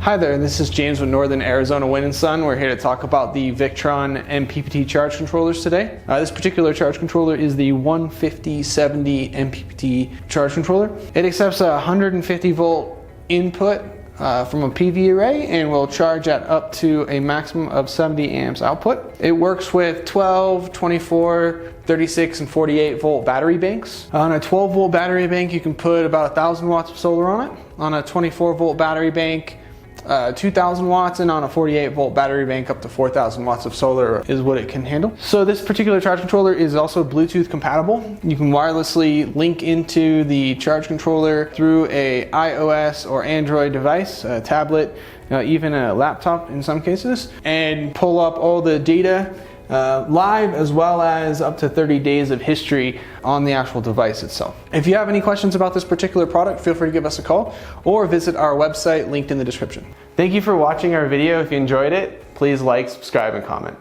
Hi there, this is James with Northern Arizona Wind & Sun. We're here to talk about the Victron MPPT charge controllers today. This particular charge controller is the 150/70 MPPT charge controller. It accepts a 150 volt input from a PV array and will charge at up to a maximum of 70 amps output. It works with 12, 24, 36 and 48 volt battery banks. On a 12 volt battery bank you can put about 1,000 watts of solar on it. On a 24 volt battery bank 2,000 watts, and on a 48 volt battery bank up to 4,000 watts of solar is what it can handle. So this particular charge controller is also Bluetooth compatible. You can wirelessly link into the charge controller through a iOS or Android device, a tablet, even a laptop in some cases, and pull up all the data live, as well as up to 30 days of history on the actual device itself. If you have any questions about this particular product, feel free to give us a call or visit our website linked in the description. Thank you for watching our video. If you enjoyed it, please like, subscribe, and comment.